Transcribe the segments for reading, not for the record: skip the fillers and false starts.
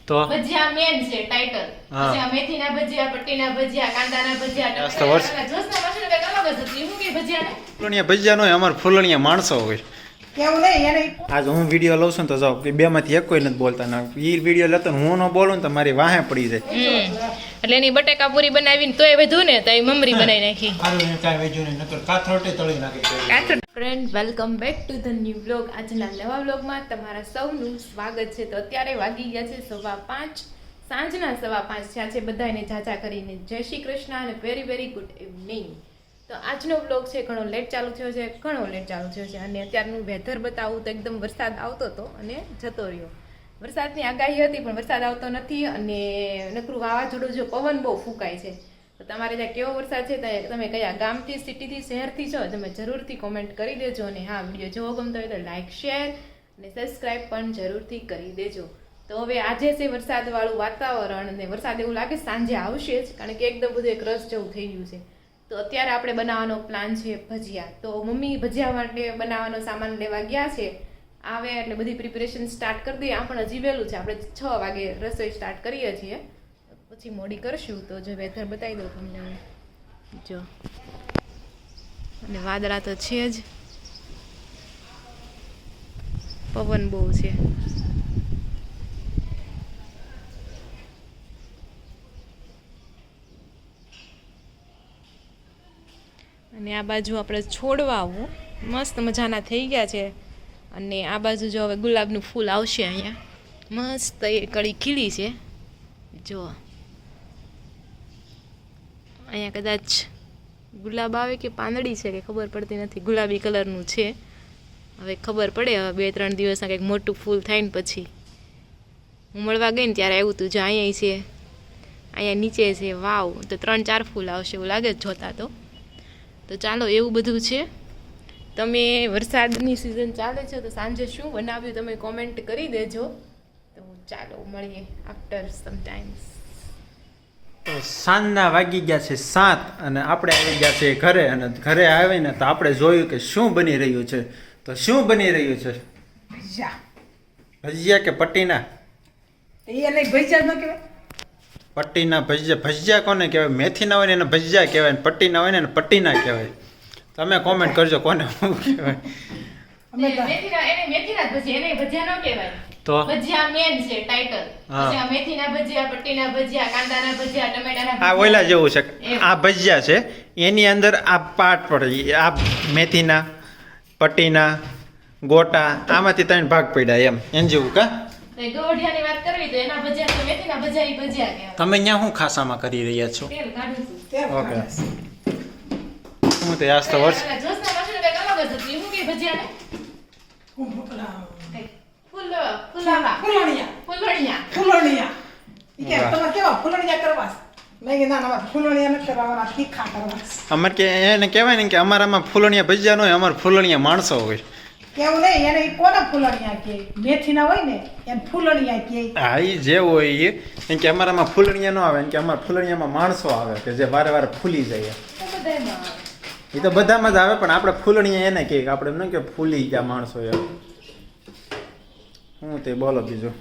તો ભજીયા મેન છે ટાઇટલ. પછી આ મેથીના ભજીયા, પટ્ટીના ભજીયા, કાંદાના ભજીયા, ટમેટાના જોસના મશીન કઈ અલગ જ હતી. હું કે ભજીયા ને ફૂલણિયા ભજીયા નો અમાર ફૂલણિયા માણસો હોય. કેવું નહીં એને આજ હું વિડીયો લઉં છું તો જાવ કે બે માંથી એક કોઈ નથી બોલતા ના ઈ વિડીયો લેતો ને હું ન બોલું ને તો મારી વાહે પડી જાય. એટલે એની બટેકા પૂરી બનાવીને તોય વધુ ને તો એ મમરી બનાવી નાખી. Friend, welcome back to the new vlog. આજના નવા વ્લોગમાં તમારા સૌનું સ્વાગત છે. તો અત્યારે વાગી ગયા છે 5:15, સાંજના 5:15 થયા છે. બધાને જાજા કરીને જય શ્રી કૃષ્ણ અને વેરી વેરી ગુડ ઇવનિંગ. તો આજનો વ્લોગ છે ઘણો લેટ ચાલુ થયો છે અને અત્યારનું વેધર બતાવું તો એકદમ વરસાદ આવતો હતો અને જતો રહ્યો. વરસાદની આગાહી હતી પણ વરસાદ આવતો નથી અને નકરું વાવાઝોડું જો પવન બહુ ફૂંકાય છે. તો તમારે ત્યાં કેવો વરસાદ છે તમે કયા ગામથી, સિટીથી, શહેરથી છો તમે જરૂરથી કોમેન્ટ કરી દેજો. અને હા, વિડીયો જોવો ગમતો હોય તો લાઇક, શેર અને સબસ્ક્રાઈબ પણ જરૂરથી કરી દેજો. તો હવે આજે છે વરસાદવાળું વાતાવરણ અને વરસાદ એવું લાગે સાંજે આવશે જ, કારણ કે એકદમ બધું એક રસ જેવું થઈ ગયું છે. તો અત્યારે આપણે બનાવવાનો પ્લાન છે ભજીયા. તો મમ્મી ભજીયા માટે બનાવવાનો સામાન લેવા ગયા છે. આવે એટલે બધી પ્રિપેરેશન સ્ટાર્ટ કરી દઈએ. આ પણ હજી વહેલું છે, આપણે 6 વાગે રસોઈ સ્ટાર્ટ કરીએ છીએ, પછી મોડી કરશું. તો જો વેધર બતાવી દઉં તમને. જો અને વાદળા તો છે જ, પવન બહુ છે. અને આ બાજુ આપણે છોડવા આવું મસ્ત મજાના થઈ ગયા છે. અને આ બાજુ જો હવે ગુલાબનું ફૂલ આવશે. અહીંયા મસ્ત એ કળી ખીલી છે. જો અહીંયા કદાચ ગુલાબ આવે કે પાંદડી છે કે ખબર પડતી નથી. ગુલાબી કલરનું છે, હવે ખબર પડે. હવે 2-3 દિવસમાં કંઈક મોટું ફૂલ થાય ને પછી. હું મળવા ગઈ ને ત્યારે આવ્યું હતું. જો અહીંયા છે, અહીંયા નીચે છે. વાવ, તો 3-4 ફૂલ આવશે એવું લાગે જોતા તો ચાલો એવું બધું છે. તમે વરસાદની સિઝન ચાલે છે તો સાંજે શું બનાવ્યું તમે કોમેન્ટ કરી દેજો. તો ચાલો મળીએ આફ્ટર સમ ટાઈમ્સ. તો સાંજના વાગી ગયા છે 7 અને આપણે આવી ગયા છે ઘરે. અને ઘરે આવીને તો આપણે જોયું કે શું બની રહ્યું છે. તો શું બની રહ્યું છે? ભજીયા કે પટ્ટીના? એને ભજીયા ન કહેવાય. પટ્ટીના ભજીયા. ભજીયા કોને કહેવાય? મેથીના હોય ને એને ભજીયા કહેવાય, ને પટ્ટીના હોય ને એને પટ્ટીના કહેવાય. તમે કોમેન્ટ કરજો કોને શું કહેવાય. મેથીના ભજીયા, એને ભજીયા ન કહેવાય. તો ભજીયા મેન છે ટાઇટલ. પછી આ મેથીના ભજીયા, પટ્ટીના ભજીયા, કાંદાના ભજીયા, ટમેટાના આ ઓલા જેવું છે. આ ભજીયા છે એની અંદર આ પાર્ટ પડે. આ મેથીના, પટ્ટીના, ગોટા આમાંથી 3 ભાગ પડ્યા એમ એન જેવું કા. ગોઢિયાની વાત કરવી તો એના ભજીયા તો મેથીના ભજીયા ઈ ભજીયા કહેવાય. તમે અહીંયા શું ખાસામાં કરી રહ્યા છો? તેલ કાઢું છું. ઓકે. હું તો આજ તો વર્ષ જોસના મશીન કઈ અલગ જ હતી. હું કે ભજીયા ને ફૂલણિયા. ઈ કે તમે કેવા ફૂલણિયા કરવા? મેં કીધું ના ફૂલણિયા નથી કરવાના, તીખા કરવા. અમારે કે એને કહેવાય ને કે અમારામાં ફૂલણિયા ભજીયા ન હોય, અમારે ફૂલણિયા માણસો હોય. કેવું નહીં, એને કોના ફૂલણિયા કહે? મેથીના હોય ને એને ફૂલણિયા કહે. હા, એ જે હોય એ કે અમારામાં ફૂલણિયા ન આવે, કે અમારા ફૂલણિયામાં માણસો આવે કે જે વારે વારે ફૂલી જાય. એ તો બધામાં જ આવે પણ આપણે ફૂલણિયા એને કહીએ. આપણે એમ કે ફૂલી ગયા માણસો એમ. હું તે બોલો બીજું.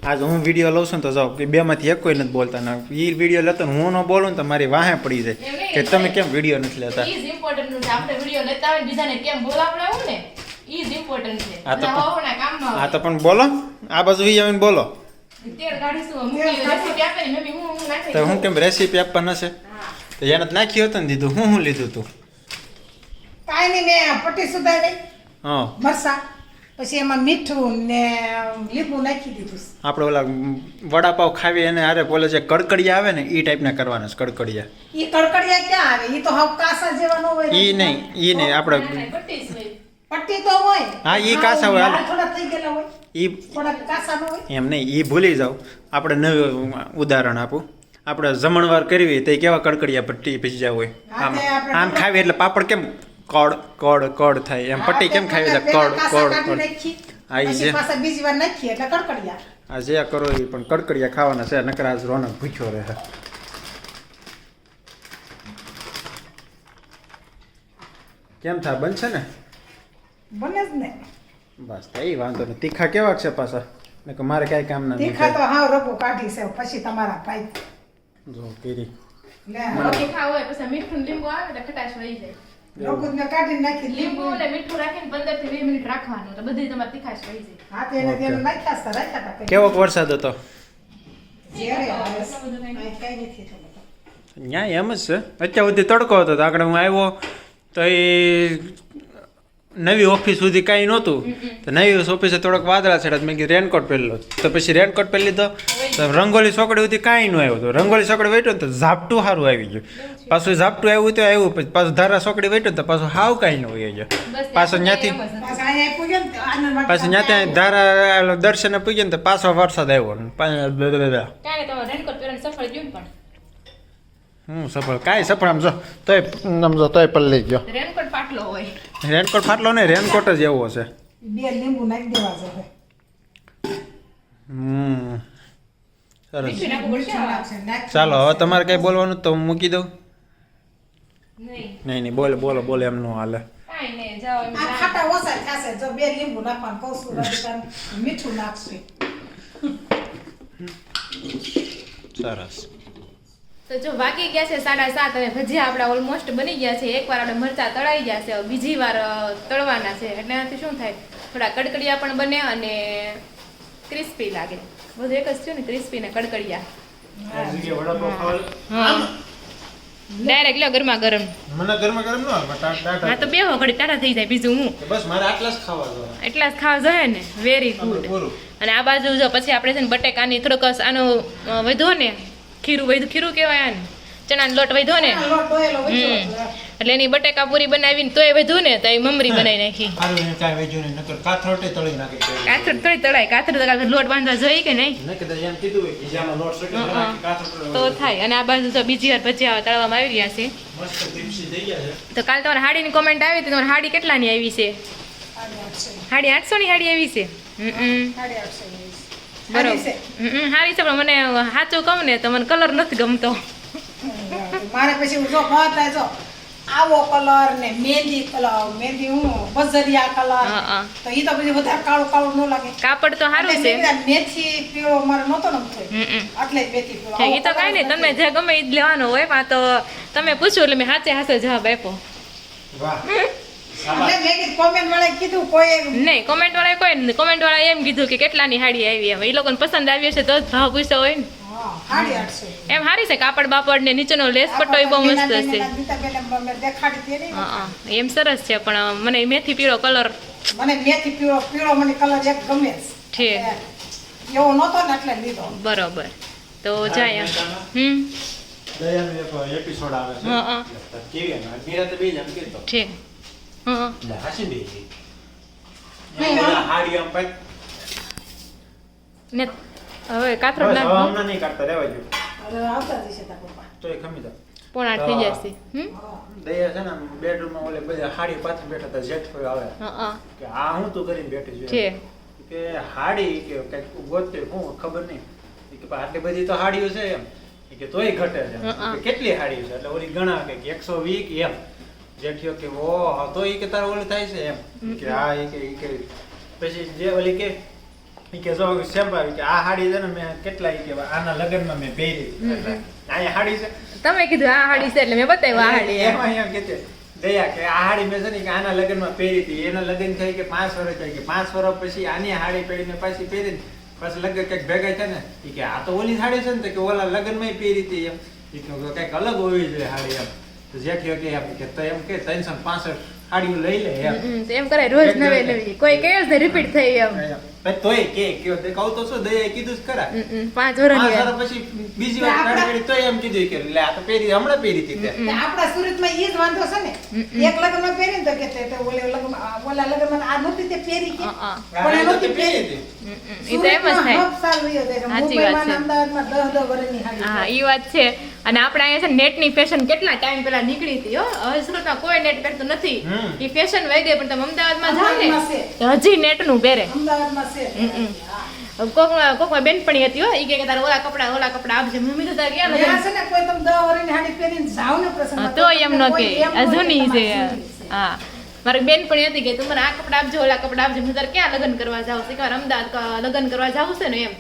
આજ હું વિડીયો લઉં છું તો જાવ કે બે માંથી એક કોઈ નથી બોલતા ના એ વિડીયો લેતો ને હું ન બોલું ને તો મારી વાહે પડી જાય કે તમે કેમ વિડીયો નથી લેતા. ઈ જ ઇમ્પોર્ટન્ટ છે. આપણે વિડીયો લેતા હોય બીજાને કેમ બોલાવડાવું ને ઈ જ ઇમ્પોર્ટન્ટ છે. ના કામમાં હા તો પણ બોલો, આ બાજુ ઈ આવીને બોલો. તેલ કાઢીશું, મૂકી રેસીપી આપે ને મમ્મી હું નાખી. તો હું કેમ રેસીપી આપવાના છે? તો એને જ નાખ્યું હતું ને દીધું. હું લીધું તું? કાંઈ નહીં, મેં પટ્ટી સુધારી, હા, મરસા, પછી એમાં મીઠું ને લીંબુ નાખી દીધું. આપણે ઓલા વડાપાવ ખાવી એને અરે બોલે છે કડકડિયા આવે ને એ ટાઈપના કરવાના છે. કડકડિયા ઈ કડકડિયા ક્યાં આવે? ઈ તો હાવ કાસા જેવા ન હોય. ઈ નહીં આપણે પટ્ટી તો હોય. હા, ઈ કાસા હોય. હાલો, થોડા થઈ ગયેલા હોય, ઈ થોડા કાસા ન હોય. એમ નહીં, ઈ ભૂલી જાવ. આપણે નવું ઉદાહરણ આપું. આપણે જમણવાર કરવી તો કેવા કડકડિયા પટ્ટી ભીજા હોય. આમ ખાવી એટલે પાપડ કેમ કડ કડ કડ થાય એમ પટ્ટી કેમ ખાવી એટલે કડ કડ કડ. હા, ઈ જે પાછા બીજી વાર નાખીએ એટલે કડકડિયા. આ જે કરો એ પણ કડકડિયા ખાવાના છે. નકર આજ રોનક ભૂખ્યો રહે. કેમ થાય? બનશે ને? બને જ ને. બસ થાય વાંધો નહીં. તીખા કેવા છે પાછા? ને કે મારે કાંઈ કામ ના તીખા તો હાવ રગો કાઢી છે પછી તમારા ભાઈ જો કરી લે રોટી ખાવ હોય પછી મીઠું ને લીંબુ આવે એટલે ખટાશ વહી જાય રગો ને કાઢી નાખી લીંબુ અને મીઠું રાખીને 15 થી 20 મિનિટ રાખવાનું તો બધી તમારી તીખાશ વહી જાય હાથે એને તેલ નાખ્યા હતા રાખ્યા હતા કેવો વરસાદ હતો જ્યારે આવે છે કઈ નથી થતું ન્યા એમ જ છે અત્યાર સુધી તડકો હતો તો આગળ હું આવ્યો તો એ નવી ઓફિસ સુધી કાંઈ નહોતું તો નવી ઓફિસે થોડોક વાદળા ચડ્યા મેં કીધું રેનકોટ પહેરી લો તો પછી રેનકોટ પહેરી લીધો તો રંગોલી ચોકડી સુધી કાંઈ ન આવ્યું તો રંગોલી ચોકડી વેઠ્યો ને તો ઝાપટું સારું આવી ગયું પાછું ઝાપટું આવ્યું તો આવ્યું પછી પાછું ધારા ચોકડી વેઠ્યો ને તો પાછું હાવ કાંઈ ન હોય ગયો પાછો ત્યાંથી પાછા અહીંયા પૂગ્યો ને તો આનંદ માટે પાછું ત્યાંથી ધારા દર્શને પૂગ્યો ને તો પાછો વરસાદ આવ્યો ને કાંઈ તમે રેનકોટ પહેરીને સફળ ગયું પણ હું સફળ કાંઈ સફળ આમ જો તોય પલ્લી ગયો રેનકોટ પાટલો હોય રેનકોટ ફાટલો નહીં રેનકોટ જ એવો છે બે લીંબુ નાખી દેવા જોઈએ સરસ મીઠું નાખવું પડશે નાખી ચાલો હવે તમારે કઈ બોલવાનું તો હું મૂકી દઉં નહીં નહીં બોલો એમ નો હાલે કાંઈ નહીં જાઓ એમ આ ખાટા ઓછા થશે જો બે લીંબુ નાખવાનું કહું છું રવિકાંત, મીઠું નાખશે સરસ તો જો વાગી ગયા છે 7:30 અને ભજીયા આપણા ઓલમોસ્ટ બની ગયા છે એકવાર આપણે મરચા તળાઈ ગયા છે હવે બીજી વાર તળવાના છે એટલે એનાથી શું થાય થોડા કડકડિયા પણ બને અને ક્રિસ્પી લાગે બધું એક જ થયું ને ક્રિસ્પી ને કડકડિયા હા ડાયરેક્ટ લ્યો ગરમા ગરમ મને ગરમ નો હા તો બે ઘડી ટાટા થઈ જાય બીજું હું બસ મારે આટલા જ ખાવા જોઈએ એટલા જ ખાવા જોઈએ ને વેરી ગુડ પૂરું અને આ બાજુ જો પછી આપણે છે ને બટેકાની થોડોક આનો વધો ને ખીરું કહેવાય આને ચણાનો લોટ વધો ને લોટ ડોયેલો વચ્ચે એટલે એની બટેકા પૂરી બનાવીને તોય વધુ ને તો એ મમરી બનાવી નાખી હારું એને કાંઈ વેજ્યું નહીં નકર કાથરોટે તળી નાખી કાથર થોડી તળાય કાથર લોટ બાંધવા જોઈએ કે નહીં ન કદાચ એમ કીધું હોય કે જામાં લોટ સકે કાથરોટે તો થાય અને આ બાજુ તો બીજી વાર ભજીયા તળવામાં આવી રહ્યા છે મસ્ત દીપસી થઈ ગયા છે તો કાલ તમારી હાડીની કોમેન્ટ આવી હતી તમારી હાડી કેટલાની આવી છે હાડી 800 ની હાડી આવી છે બરોબર હારી છે પણ મને સાચું કહું ને તો મને કલર નથી ગમતો મારે પછી જો ભાતા જો આવો કલર ને મહેંદી હું બજરિયા કલર તો ઈ તો પછી વધારે કાળું ન લાગે કાપડ તો સારું છે મેથી પીળો મારે નતો નમતો એટલે જ મેથી પીળો એ તો કાંઈ નહીં તમને જે ગમે એ જ લેવાનો હોય પણ તો તમે પૂછ્યું એટલે મેં સાચે જવાબ આપ્યો વાહ એટલે મેં કીધું કોમેન્ટ વાળાએ કીધું કોઈ નહીં કોમેન્ટ વાળા એમ કીધું કે કેટલાની હાડી આવી એમ એ લોકોને પસંદ આવી હશે તો જ ભાવ પૂછ્યો હોય ને હાડી આટશે એમ હારી છે કાપડ બાપડ ને નીચેનો લેસ પટ્ટો એ બહુ મસ્ત હશે દેખાડી તે હા એમ સરસ છે પણ મને મેથી પીળો કલર મને મેથી પીળો મને કલર એક ગમે છે એવો નતો ને એટલે લીધો બરોબર તો જાય દયાનો એક એપિસોડ આવે છે હા કેવી અને મીરા તો બે જ આમ કીધો છે હા એટલે હાસી બે છે હાડી આમ પાક ને હવે કાથરો બસ નાખ હમણાં નહીં કાઢતા રહેવા જો અરે આવતા જશે તા પપ્પા તો એ ખમી જાય પોણા 8 થઈ જશે દયા છે ને બેડરૂમમાં ઓલે બધા હાડી પાછળ બેઠા હતા જેઠ આવે હા કે આ હું તો કરીને બેઠી છું છે કે હાડી કે કઈક ગોતે હું ખબર નહીં કે આટલી બધી તો હાડીઓ છે એમ કે તોય ઘટે છે કે કેટલી હાડીઓ છે એટલે ઓલી ગણા કે 120 કે એમ જેઠિયો કે ઓ તો ઈ કે તારે ઓલું થાય છે એમ કે આ ઈ કે પછી જે ઓલી કે ઈ કે જો સેમ્પા કે આ હાડી છે ને મેં કેટલા ઈ કે આના લગનમાં મેં પહેરી હતી આ હાડી છે તમે કીધું આ હાડી છે એટલે મેં બતાવ્યું આ હાડી એમ. એમાં એમ કે દયા કે આ હાડી મેં છે ને કે આના લગ્નમાં પહેરી હતી એના લગ્ન થઈ કે 5 વર્ષ થઈ કે 5 વર્ષ પછી આની હાડી પહેરીને પાછી પહેરીને પછી લગ્ન કંઈક ભેગા છે ને ઈ કે આ તો ઓલી હાડી છે ને તો કે ઓલા લગ્નમાં પહેરી હતી એમ ઈ કે કંઈક અલગ હોવી જોઈએ હાડી એમ તો જેઠિયો કે એમ કે તો એમ કે 365 હાડીઓ લઈ લે એમ તો એમ કરે રોજ નવી કોઈ કહે જ રિપીટ થઈ એમ પછી તોય કે કયો તે કહું તો શું દયાએ કીધું જ ખરા 5 વર્ષની 5 વર્ષ પછી બીજી વાર હાડી પહેરી તોય એમ કીધું કે લે આ તો પહેરી હમણાં પહેરી હતી તે આપણા સુરતમાં ઈ જ વાંધો છે ને એક લગ્નમાં પહેરીને તો કે તે ઓલા લગ્નમાં આ નહોતી તે પહેરી કે પણ એ નહોતી પહેરી ઈ તો એમ જ થાય સાલ વયો જાય મુંબઈમાં અમદાવાદમાં 10 વર્ષની હાડી હા ઈ વાત છે અને આપણે અહીંયા છે નેટની ફેશન કેટલા ટાઈમ પહેલા નીકળી હતી હો હવે સુરતમાં કોઈ નેટ પહેરતું નથી ઈ ફેશન વહી ગઈ પણ તમે અમદાવાદમાં જાઓ ને તો હજી નેટનું પહેરે અમદાવાદમાં છે કોકમાં બેનપણી હતી હો ઈ કે તારે ઓલા કપડા આપજે મમ્મી તો તારે ક્યાં ત્યાં છે ને કોઈ તમે 10 વર્ષની હાડી પહેરીને જાવ ને પ્રસંગમાં તો એમ ન કે આ જૂની છે હા મારી બેન પણ હતી કે તું મને આ કપડા આપજો ઓલા કપડા આપજો હું તારે ક્યાં લગ્ન કરવા જાઉં છું કે અમદાવાદ લગ્ન કરવા જાઉં છે ને એમ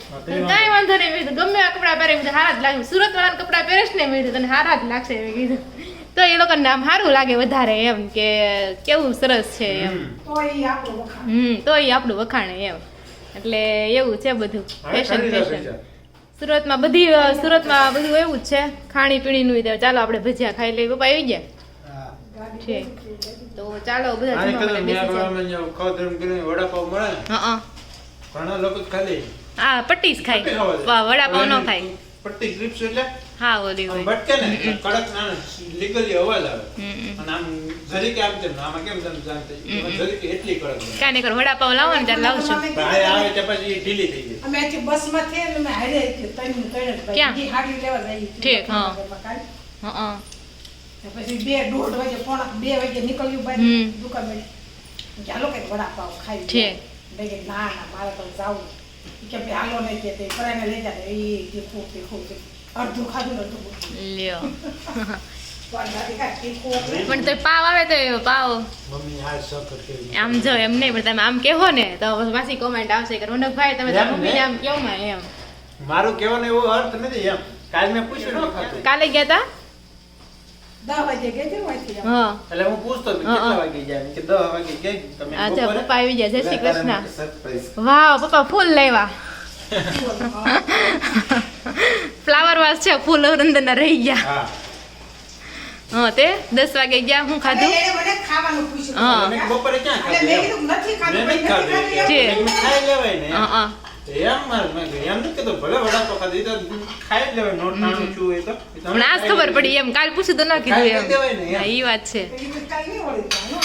કાંઈ વાંધો નહીં મેં કીધું ગમે આ કપડા પહેરે હારા જ લાગે સુરત વાળાના કપડા પહેરેશ ને મેં કીધું તને હારા જ લાગશે મેં કીધું તો એ લોકોને આમ સારું લાગે વધારે એમ કે કેવું સરસ છે એમ તો એ આપણું વખાણે એમ એટલે એવું છે બધું ફેશન સુરતમાં બધું એવું જ છે ખાણી પીણીનું ચાલો આપણે ભજીયા ખાઈ લઈએ પપ્પા આવી ગયા છે તો ચાલો બધા જમવા માટે બેસી જાઓ. હા ઘણા લોકો ખાલી હા પટ્ટી જ ખાય વડાપાવ ન ખાય પટ્ટી ક્લિપ્સ એટલે હા ઓલી હોય બટકે ને કડક ના લીગલી અવાજ આવે અને આમ જરીકે આમ તેમ આમાં કેમ તમે જાણતા જરીકે એટલી કડક કાંઈ નહીં કરો વડાપાવ લાવો ને ત્યારે લાવશું આવે તે પછી ઢીલી થઈ ગઈ અમે અહીંથી બસમાં થઈએ ને અમે હારે ક્યાં? હાડી લેવા જઈએ ઠીક, હા. હા પછી 2:30 વાગે પોણા 2 વાગે નીકળ્યું બહાર દુકાન મેં ચાલો કઈ વડાપાવ ખાઈ ઠીક. મેં કીધું ના મારે તો જાવું કે ભાઈ હાલો નહીં કે તે પરાને લઈ જાય એ તીખું અડધું ખાધું ને અડધું લ્યો પણ દાદી કાંઈ તીખું પણ તો પાવ આવે તો પાવ મમ્મી આ સકર કેવી આમ જો એમ નહીં પણ તમે આમ કહો ને તો પાછી કોમેન્ટ આવશે કે રોનકભાઈ તમે તમારી મમ્મીને આમ કેવું માં એમ મારું કહેવાનો એવો અર્થ નથી એમ કાલ મેં પૂછ્યું ન ખાતું કાલે ગયા તા 10 વાગે ગઈ હતી વાંચી હા એટલે હું પૂછતો હતો કેટલા વાગે ગયા કે 10 વાગે ગઈ તમે અચ્છા બપોરે? પપ્પા આવી ગયા જય શ્રી કૃષ્ણ સરપ્રાઈઝ વાવ પપ્પા ફૂલ લેવા ફ્લાવર વાસ છે ફૂલ અંદરના રહી ગયા હા હા તે 10 વાગે ગયા હું ખાધું એને મને ખાવાનું પૂછ્યું હા. મેં બપોરે ક્યાં એટલે મેં ખાધું કીધું નથી ખાધું મેં નથી ખાધું છે. મેં ખાઈ લેવાય ને હા હા એમ મારે મેં કીધું, એમ નથી કીધું ભલે વડાપાવ ખાધું એ તો ખાઈ જ લેવાય નોટ નાનું છું એ તો એ તો પણ આજ ખાઈ ખબર લેવાય. પડી એમ કાલ પૂછ્યું તો ન કીધું ખાઈ એમ દેવાય ને એમ. હા, ઈ વાત છે એ કીધું કાંઈ નહીં વળી જાણો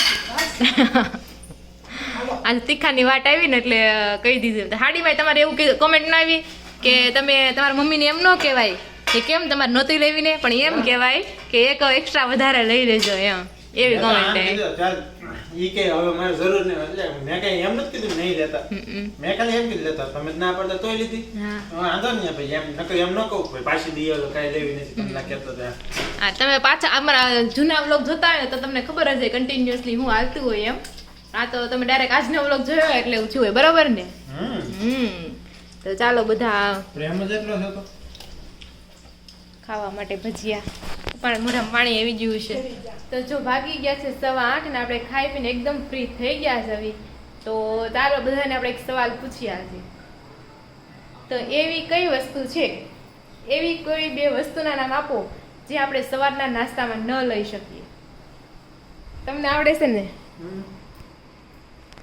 હાલો આજે તીખાની વાત આવી ને એટલે કહી દીધું હાડીમાં તમારે એવું કોમેન્ટ ના આવી કે તમે તમારા મમ્મીને એમ ન કહેવાય કે કેમ તમારે નહોતી લેવી ને પણ એમ કહેવાય કે એક એક્સ્ટ્રા વધારે લઈ લેજો એમ એવી મેં તો આમ કોમેન્ટ કીધું, ચાલ, ઈ કે હવે મારે જરૂર નહીં એટલે મેં કઈ એમ નથી કીધું નહીં લેતા મેં ખાલી એમ કીધું લેતા તમે જ ના પડતા તોય લીધી હા વાંધો નહીં ભાઈ એમ નકર એમ ન કહું ભાઈ પાછી દઈએ તો કાંઈ લેવી નથી તમને ના કહેતો ત્યાં હા તમે પાછા અમારા જૂના વ્લોગ જોતા હોય ને તો તમને ખબર હશે કન્ટિન્યુઅસલી હું હાલતું હોય એમ આ તો તમે ડાયરેક્ટ આજનો વ્લોગ જોયો હોય એટલે એવું થયું હોય બરાબર ને તો ચાલો બધા પ્રેમ જ એટલો થતો ખાવા માટે ભજીયા પણ મોઢામાં પાણી આવી ગયું છે તો જો ભાગી ગયા છે 8:15 ને આપણે ખાઈ પીને એકદમ ફ્રી થઈ ગયા છે હવે તો ચાલો બધાને આપણે એક સવાલ પૂછીએ આજે તો એવી કઈ વસ્તુ છે એવી કોઈ બે વસ્તુના નામ આપો જે આપણે સવારના નાસ્તામાં ન લઈ શકીએ તમને આવડે છે ને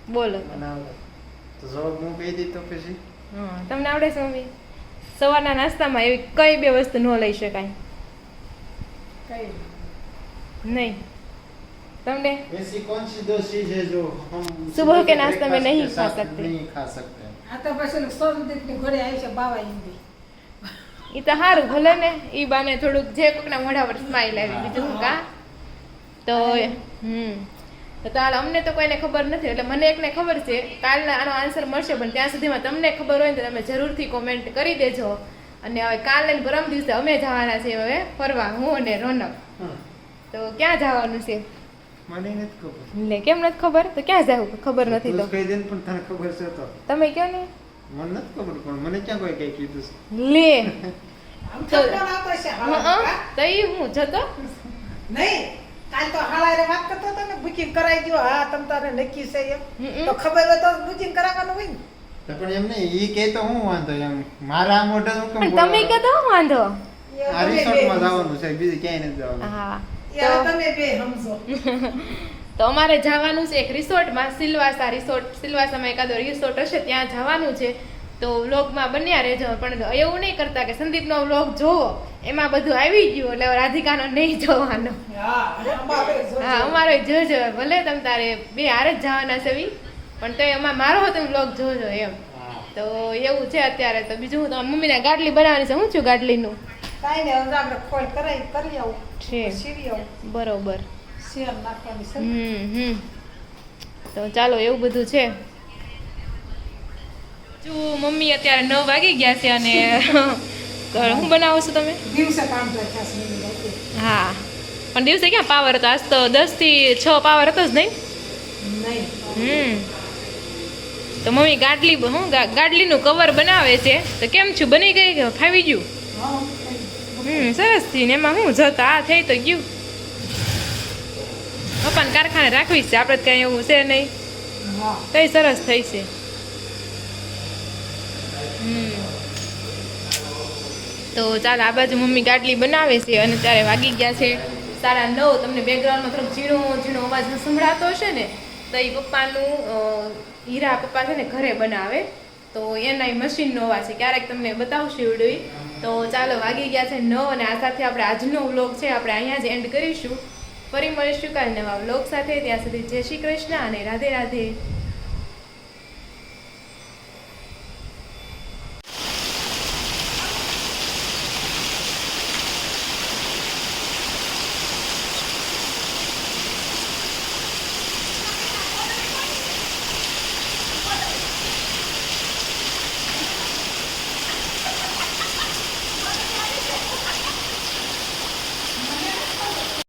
બોલો તો જવાબ હું કહી દી તો પછી હા તમને આવડે છે મમ્મી સવારના નાસ્તામાં એવી કઈ બે વસ્તુ ન લઈ શકાય કઈ नहीं तुमने ऐसी कौन सी दो चीज है जो हम सुबह के नाश्ते में नहीं खा सकते नहीं खा सकते આ તો પછી સોમદીપની ઘોડે આવી છે બાવા હિન્દી ઈ તો સારું ભલે ને ઈ બાને થોડુંક જે કોકના મોઢા પર સ્માઈલ આવી બીજું હું કા તો તો તાલ અમને તો કોઈને ખબર નથી એટલે મને એકને ખબર છે કાલના આનો આન્સર મળશે પણ ત્યાં સુધીમાં તમને ખબર હોય ને તો તમે જરૂરથી કોમેન્ટ કરી દેજો અને હવે કાલે ને પરમ દિવસે અમે જવાના છે હવે ફરવા હું અને રોનક તો ક્યાં જવાનું છે મને નથી ખબર લે કેમ નથી ખબર તો ક્યાં જવું ખબર નથી તો કહી દે ને પણ તને ખબર છે તો તમે કહો ને મને નથી ખબર પણ મને ક્યાં કોઈ કઈ કીધું છે લે આમ તો કોણ આવતો છે તો ઈ હું જતો નહીં કાલ તો હાલારે વાત કરતો હતો ને બુકિંગ કરાવી દો હા તમ તારે નક્કી છે એમ તો ખબર હોય તો બુકિંગ કરાવવાનું હોય ને તો પણ એમ નહીં ઈ કે તો હું વાંધો એમ મારા મોઢે હું કેમ પણ તમે કહો તો હું વાંધો આ રિસોર્ટમાં જવાનું છે બીજે ક્યાંય નથી જવાનું હા યાર તમે બે સમજો તો અમારે જવાનું છે એક રિસોર્ટમાં સિલવાસા રિસોર્ટ સિલવાસામાં એકાદો રિસોર્ટ હશે ત્યાં જવાનું છે તો વ્લોગમાં બન્યા રહેજો પણ એવું નહીં કરતા કે સંદીપનો વ્લોગ જોવો એમાં બધું આવી ગયું એટલે રાધિકાનો નહીં જોવાનો હા અમારે જો હા અમારે જોજો ભલે તમે તારે બે હારે જ જવાના છે ઈ, પણ તો એમાં મારો હતો વ્લોગ જોજો એમ તો એવું છે અત્યારે તો બીજું હું તો મમ્મીને ગાડલી બનાવવાની છે હું છું ગાડલીનું કાઈ ને હવે આપણે ખોલ કરી આવું છે સીરી આવું બરોબર શેર નાખવાની છે તો ચાલો એવું બધું છે જો મમ્મી અત્યારે 9 વાગી ગયા છે અને હું બનાવો છો તમે દિવસે કામ તો ખાસ નહીં હા પણ દિવસે ક્યાં પાવર હતો આજ તો 10 થી 6 પાવર હતો જ નહીં નહીં તો મમ્મી ગાડલી ગાડલીનું કવર બનાવે છે તો કેમ છું બની ગઈ કે ફાવી ગયું હા, સરસ થી ને એમાં હું જતા આ થઈ તો ગયું પપ્પાને કારખાને રાખવી છે આપણે કઈ એવું છે નહીં હા કઈ સરસ થઈ છે તો ચાલ આ બાજુ મમ્મી ગાડલી બનાવે છે અને ત્યારે વાગી ગયા છે 9:30 તમને બેકગ્રાઉન્ડમાં થોડોક ઝીણો ઝીણો અવાજ સંભળાતો હશે ને તો એ પપ્પાનું હીરા પપ્પા છે ને ઘરે બનાવે તો એના મશીનનો અવાજ છે ક્યારેક તમને બતાવશે વિડીયો તો ચાલો વાગી ગયા છે 9 અને આ સાથે આપણે આજનો વ્લોગ છે આપણે અહીંયા જ એન્ડ કરીશું ફરી મળીશું કાલે નવા વ્લોગ સાથે ત્યાં સુધી જય શ્રી કૃષ્ણ અને રાધે રાધે